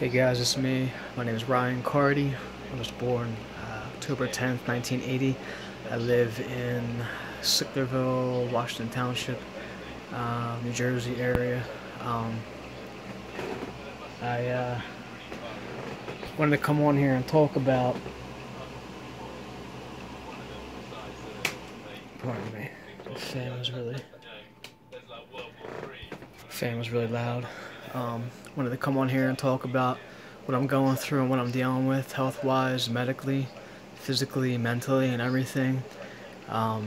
Hey guys, it's me. My name is Ryan Cardy. I was born October 10th, 1980. I live in Sicklerville, Washington Township, New Jersey area. I wanted to come on here and talk about. Pardon me. The fan was really loud. Wanted to come on here and talk about what I'm going through and what I'm dealing with, health-wise, medically, physically, mentally, and everything. I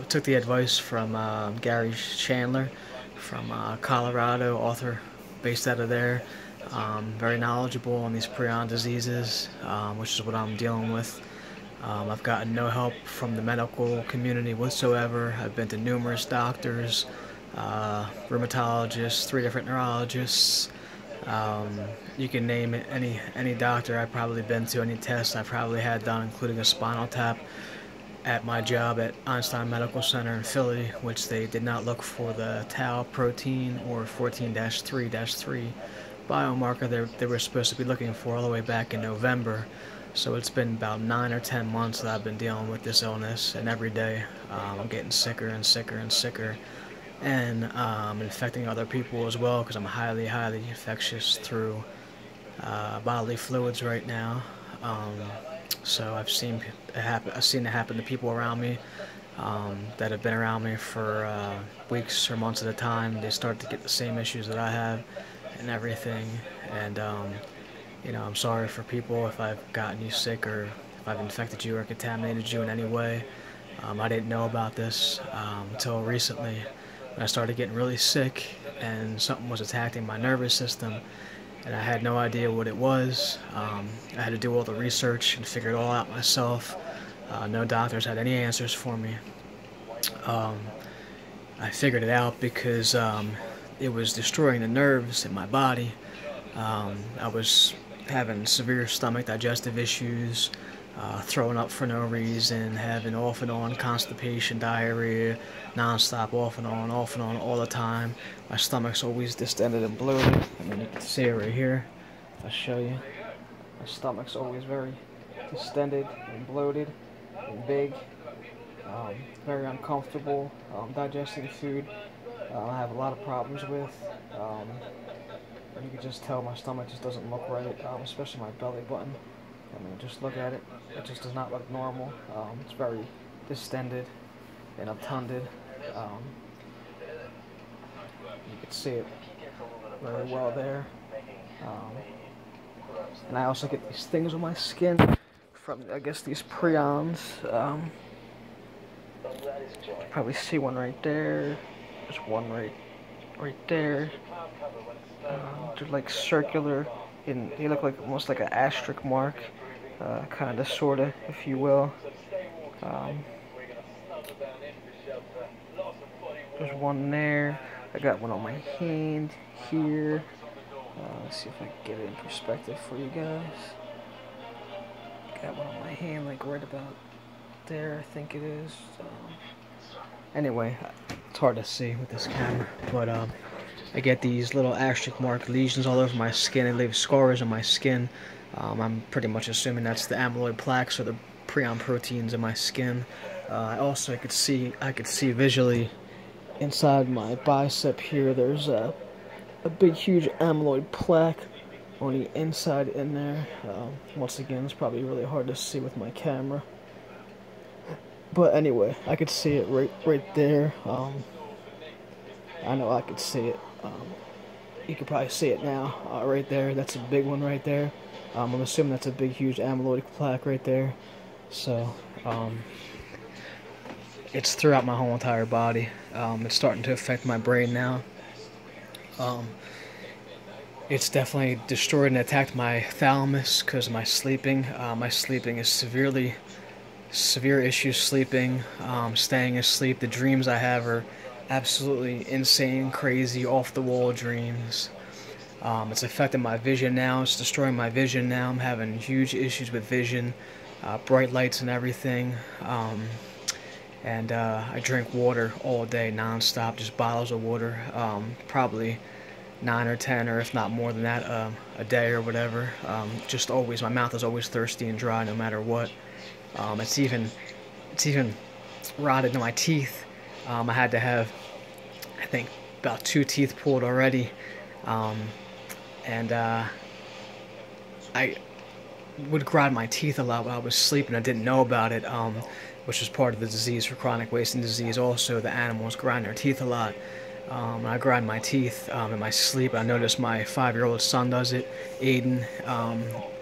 took the advice from Gary Chandler from Colorado, author based out of there. Very knowledgeable on these prion diseases, which is what I'm dealing with. I've gotten no help from the medical community whatsoever. I've been to numerous doctors, rheumatologists, 3 different neurologists. You can name it, any doctor I've probably been to, any test I've probably had done, including a spinal tap at my job at Einstein Medical Center in Philly, which they did not look for the tau protein or 14-3-3 biomarker they were supposed to be looking for all the way back in November. So it's been about 9 or 10 months that I've been dealing with this illness, and every day I'm getting sicker and sicker and sicker, and infecting other people as well, because I'm highly infectious through bodily fluids right now. So I've seen it happen to people around me that have been around me for weeks or months at a time. They start to get the same issues that I have and everything. And I'm sorry for people if I've gotten you sick or if I've infected you or contaminated you in any way. I didn't know about this until recently when I started getting really sick and something was attacking my nervous system. And I had no idea what it was. I had to do all the research and figure it all out myself. No doctors had any answers for me. I figured it out because it was destroying the nerves in my body. I was having severe stomach digestive issues, throwing up for no reason, having off and on constipation, diarrhea, non-stop, off and on, all the time. My stomach's always distended and bloated. I mean, you can see it right here. I'll show you. My stomach's always very distended and bloated and big. Very uncomfortable digesting food. I have a lot of problems with. You can just tell my stomach just doesn't look right, especially my belly button. I mean, just look at it. It just does not look normal. It's very distended and obtunded. You can see it very well there. And I also get these things on my skin from, I guess, these prions. You can probably see one right there. There's one right there. They're like circular, and they look like almost like an asterisk mark, kind of, sort of, if you will. There's one there. I got one on my hand here. Let's see if I can get it in perspective for you guys. Got one on my hand, like right about there, I think it is. Anyway, it's hard to see with this camera, but I get these little asterisk mark lesions all over my skin. They leave scars on my skin. I'm pretty much assuming that's the amyloid plaques or the prion proteins in my skin. Also, I could see visually inside my bicep here. There's a big, huge amyloid plaque on the inside in there. Once again, it's probably really hard to see with my camera. But anyway, I could see it right there. I know I could see it. You could probably see it now, right there. That's a big one right there. I'm assuming that's a big, huge amyloid plaque right there. So, it's throughout my whole entire body. It's starting to affect my brain now. It's definitely destroyed and attacked my thalamus because of my sleeping. My sleeping is severe issues sleeping, staying asleep. The dreams I have are absolutely insane, crazy, off-the-wall dreams. It's affecting my vision now. It's destroying my vision now. I'm having huge issues with vision, bright lights and everything. I drink water all day, non-stop, just bottles of water. Probably 9 or 10, or if not more than that, a day or whatever. Just always, my mouth is always thirsty and dry no matter what. It's even rotted in my teeth. I had to have, I think, about 2 teeth pulled already, um, and I would grind my teeth a lot while I was sleeping. I didn't know about it, which was part of the disease for chronic wasting disease. Also, the animals grind their teeth a lot. I grind my teeth in my sleep. I noticed my 5-year-old son does it, Aiden.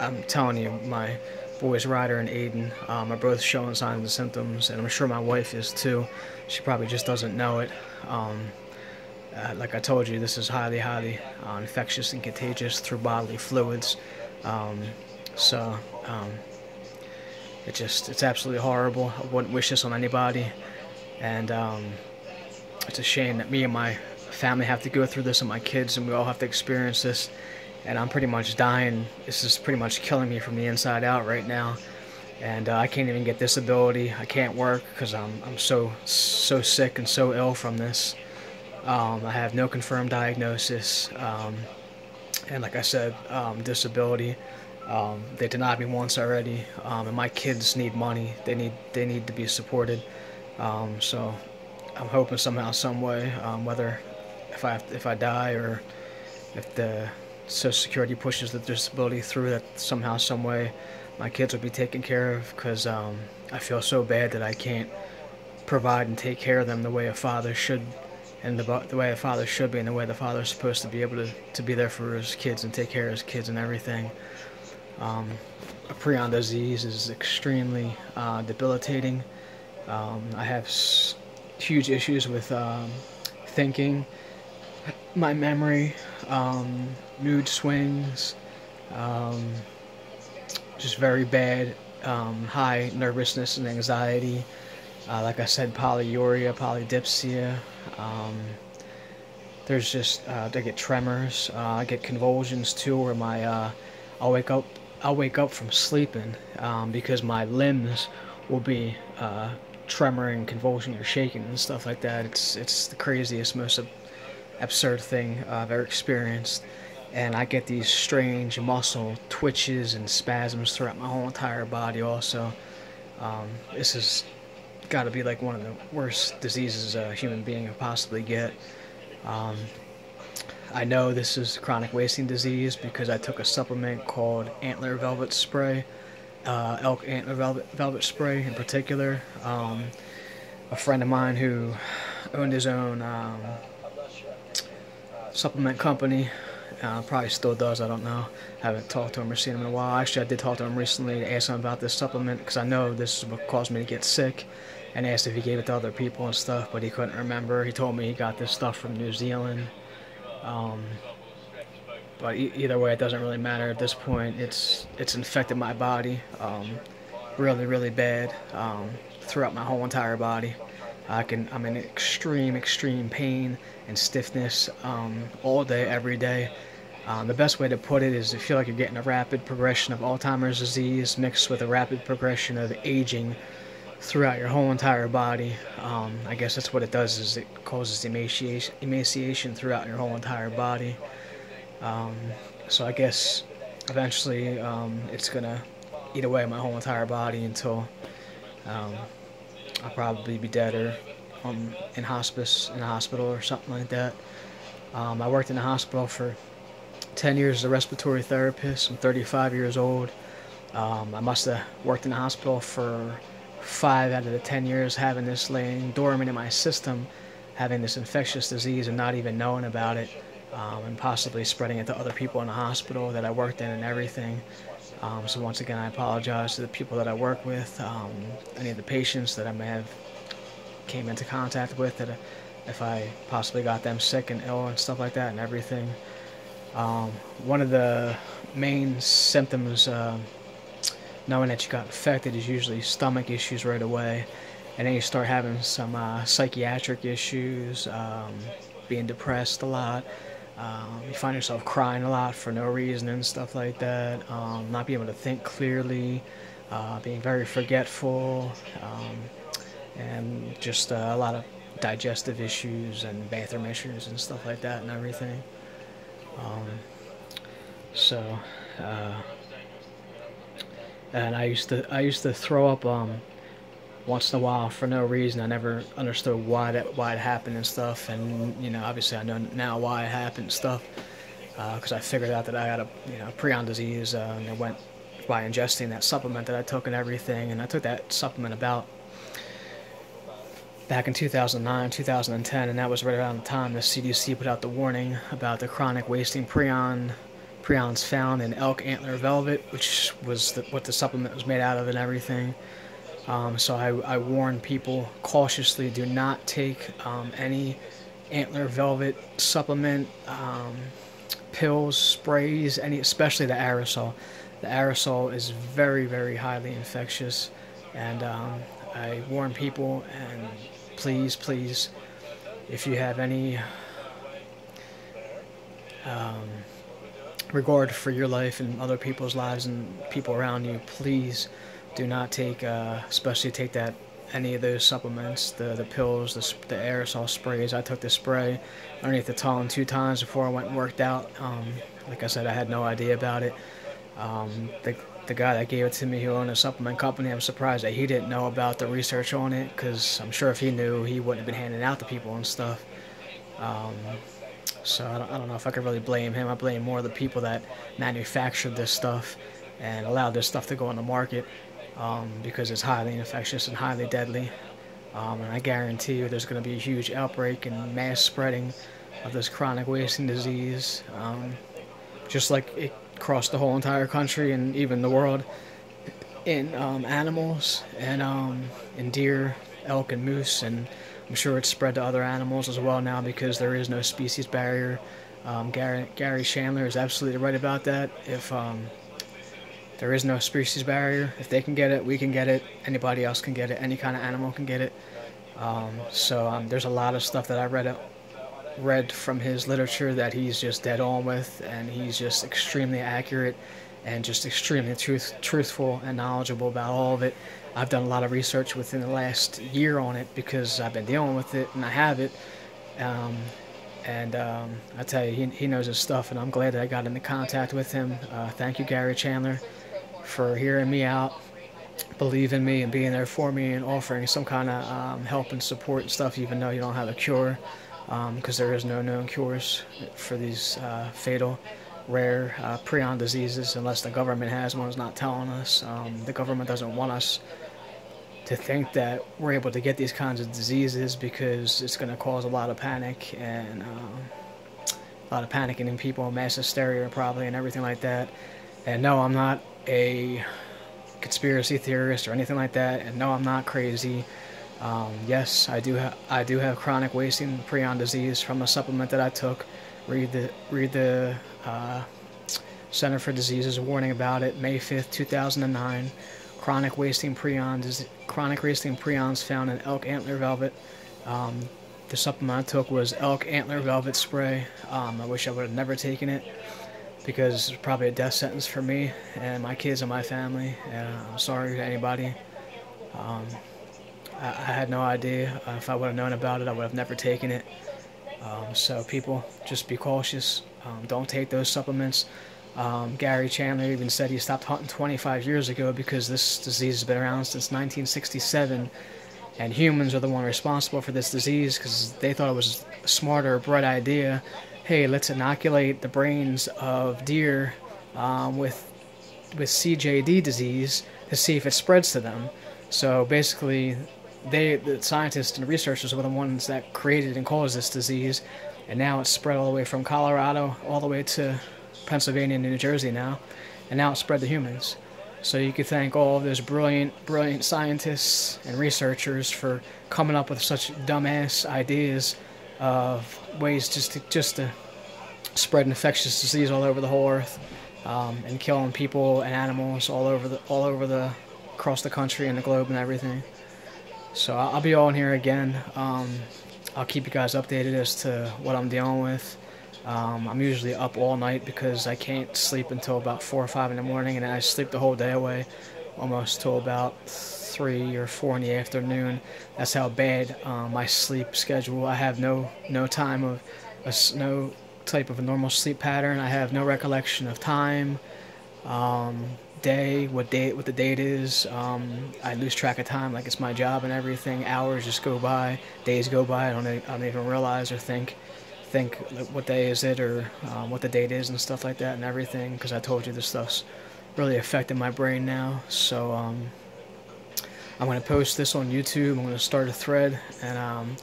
I'm telling you, my boys Ryder and Aiden are both showing signs and symptoms, and I'm sure my wife is too. She probably just doesn't know it. Like I told you, this is highly, highly infectious and contagious through bodily fluids. Um, so it's absolutely horrible. I wouldn't wish this on anybody, and it's a shame that me and my family have to go through this, and my kids, and we all have to experience this. And I'm pretty much dying. This is pretty much killing me from the inside out right now. And I can't even get disability. I can't work because I'm so sick and so ill from this. I have no confirmed diagnosis, and like I said, disability. They denied me once already, and my kids need money. They need to be supported. So I'm hoping somehow, some way, whether if I die or if the Social Security pushes the disability through, that somehow, some way, my kids will be taken care of. Because I feel so bad that I can't provide and take care of them the way a father should, and the way a father should be, and the way the father's supposed to be able to be there for his kids and take care of his kids and everything. A prion disease is extremely debilitating. I have huge issues with thinking, my memory, mood swings, just very bad, high nervousness and anxiety. Like I said, polyuria, polydipsia. There's just I get tremors. I get convulsions too, where I'll wake up from sleeping because my limbs will be tremoring, convulsing, or shaking and stuff like that. It's the craziest, most absurd thing I've ever experienced. And I get these strange muscle twitches and spasms throughout my whole entire body also. This has got to be like one of the worst diseases a human being could possibly get. I know this is chronic wasting disease because I took a supplement called Antler Velvet Spray, elk antler velvet spray in particular. A friend of mine who owned his own supplement company, probably still does, I don't know. Haven't talked to him or seen him in a while. Actually, I did talk to him recently to ask him about this supplement because I know this is what caused me to get sick, and asked if he gave it to other people and stuff, but he couldn't remember. He told me he got this stuff from New Zealand. But either way, it doesn't really matter at this point. It's infected my body really, really bad, throughout my whole entire body. I'm in extreme pain and stiffness all day, every day. The best way to put it is, I feel like you're getting a rapid progression of Alzheimer's disease mixed with a rapid progression of aging throughout your whole entire body. I guess that's what it does, is it causes emaciation throughout your whole entire body. So I guess eventually it's gonna eat away my whole entire body until I'll probably be dead, or in a hospital or something like that. I worked in the hospital for 10 years as a respiratory therapist. I'm 35 years old. I must have worked in the hospital for 5 out of the 10 years, having this laying dormant in my system, having this infectious disease and not even knowing about it, and possibly spreading it to other people in the hospital that I worked in and everything. So once again, I apologize to the people that I work with, any of the patients that I may have came into contact with, that if I possibly got them sick and ill and stuff like that and everything. One of the main symptoms, knowing that you got infected, is usually stomach issues right away, and then you start having some psychiatric issues, being depressed a lot. You find yourself crying a lot for no reason and stuff like that, not being able to think clearly, being very forgetful, and just a lot of digestive issues and bathroom issues and stuff like that and everything. Um, so, uh, and I used to throw up once in a while for no reason. I never understood why it happened and stuff. And obviously I know now why it happened and stuff, because I figured out that I had a prion disease, and it went by ingesting that supplement that I took and everything. And I took that supplement about back in 2009, 2010, and that was right around the time the CDC put out the warning about the chronic wasting prions found in elk antler velvet, which was what the supplement was made out of and everything. So I warn people cautiously: do not take any antler velvet supplement, pills, sprays, especially the aerosol. The aerosol is very, very highly infectious, and I warn people. And please, please, if you have any regard for your life and other people's lives and people around you, please do not take, especially take any of those supplements, the pills, the aerosol sprays. I took the spray underneath the tongue 2 times before I went and worked out. Like I said, I had no idea about it. The guy that gave it to me, who owned a supplement company, I'm surprised that he didn't know about the research on it, because I'm sure if he knew, he wouldn't have been handing out to people and stuff. So I don't know if I could really blame him. I blame more the people that manufactured this stuff and allowed this stuff to go on the market, because it's highly infectious and highly deadly. And I guarantee you there's going to be a huge outbreak and mass spreading of this chronic wasting disease, just like it crossed the whole entire country and even the world in animals, and in deer, elk, and moose. And I'm sure it's spread to other animals as well now, because there is no species barrier. Gary Chandler is absolutely right about that. If there is no species barrier, if they can get it, we can get it. Anybody else can get it. Any kind of animal can get it. So there's a lot of stuff that I read from his literature that he's just dead on with, and he's just extremely accurate and just extremely truthful and knowledgeable about all of it. I've done a lot of research within the last year on it, because I've been dealing with it and I have it. I tell you, he knows his stuff, and I'm glad that I got into contact with him. Thank you, Gary Chandler, for hearing me out, believing me, and being there for me, and offering some kind of help and support and stuff, even though you don't have a cure, because there is no known cures for these fatal, rare prion diseases, unless the government has one. It's not telling us. The government doesn't want us to think that we're able to get these kinds of diseases, because it's going to cause a lot of panic, and a lot of panicking in people, mass hysteria probably, and everything like that. And no, I'm not a conspiracy theorist or anything like that, and no, I'm not crazy. Yes, I do have chronic wasting prion disease from a supplement that I took. Read the Center for Diseases warning about it, May 5th, 2009. Chronic wasting prions found in elk antler velvet. The supplement I took was elk antler velvet spray. I wish I would have never taken it, because it's probably a death sentence for me and my kids and my family. I'm sorry to anybody. I had no idea. If I would have known about it, I would have never taken it. So people, just be cautious. Don't take those supplements. Gary Chandler even said he stopped hunting 25 years ago, because this disease has been around since 1967, and humans are the one responsible for this disease, because they thought it was a smart or a bright idea. Hey, let's inoculate the brains of deer with CJD disease to see if it spreads to them. So basically, the scientists and researchers were the ones that created and caused this disease, and now it's spread all the way from Colorado all the way to Pennsylvania and New Jersey now, and now it's spread to humans. So you could thank all of those brilliant scientists and researchers for coming up with such dumbass ideas of ways just to spread infectious disease all over the whole earth, and killing people and animals all over across the country and the globe and everything. So I'll be on here again. I'll keep you guys updated as to what I'm dealing with. I'm usually up all night, because I can't sleep until about 4 or 5 in the morning, and then I sleep the whole day away, almost till about 3 or 4 in the afternoon. That's how bad my sleep schedule. I have no time of no type of a normal sleep pattern. I have no recollection of time, day, what the date is. I lose track of time, like it's my job and everything. Hours just go by, days go by. I don't even realize or think like, what day is it, or what the date is and stuff like that and everything. Because I told you this stuff's really affecting my brain now. So I'm gonna post this on YouTube. I'm gonna start a thread, and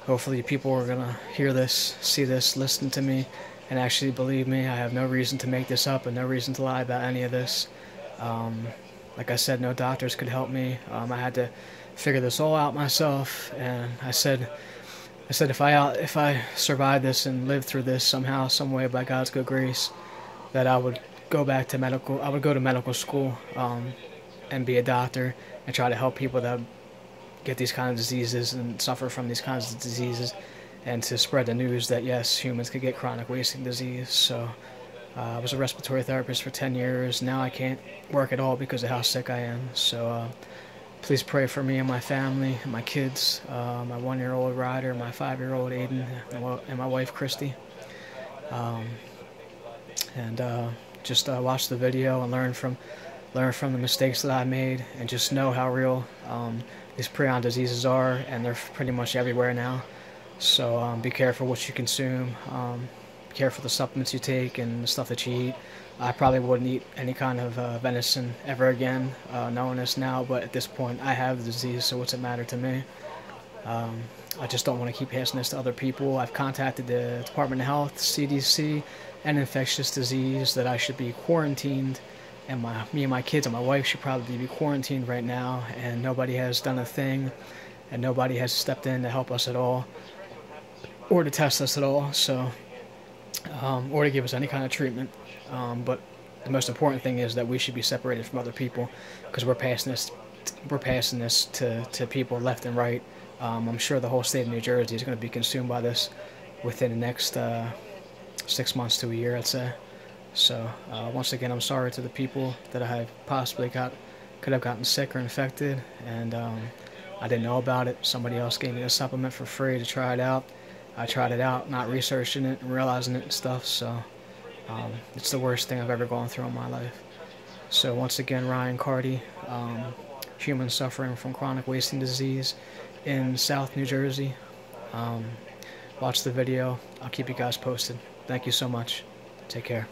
hopefully people are gonna hear this, see this, listen to me, and actually believe me. I have no reason to make this up and no reason to lie about any of this. Like I said, no doctors could help me. I had to figure this all out myself, and I said if I survive this and live through this somehow, some way, by God's good grace, that I would go to medical school, and be a doctor and try to help people that get these kind of diseases and suffer from these kinds of diseases, and to spread the news that yes, humans could get chronic wasting disease. So I was a respiratory therapist for 10 years. Now I can't work at all because of how sick I am. So please pray for me and my family and my kids, my 1-year-old Ryder, my 5-year-old Aiden, and my wife Christy. Just watch the video and learn from the mistakes that I made, and just know how real these prion diseases are, and they're pretty much everywhere now. So be careful what you consume. Be careful the supplements you take and the stuff that you eat. I probably wouldn't eat any kind of venison ever again, knowing this now, but at this point I have the disease, so what's it matter to me? I just don't want to keep passing this to other people. I've contacted the Department of Health, CDC, and infectious disease that I should be quarantined, and me and my kids and my wife should probably be quarantined right now, and nobody has done a thing, and nobody has stepped in to help us at all, or to test us at all, so or to give us any kind of treatment. But the most important thing is that we should be separated from other people, because we're passing this to people left and right. I'm sure the whole state of New Jersey is going to be consumed by this within the next 6 months to a year, I'd say. So once again, I'm sorry to the people that I have possibly could have gotten sick or infected, and I didn't know about it. Somebody else gave me a supplement for free to try it out. I tried it out, not researching it and realizing it and stuff, so it's the worst thing I've ever gone through in my life. So once again, Ryan Carty, human suffering from chronic wasting disease in South New Jersey. Watch the video. I'll keep you guys posted. Thank you so much. Take care.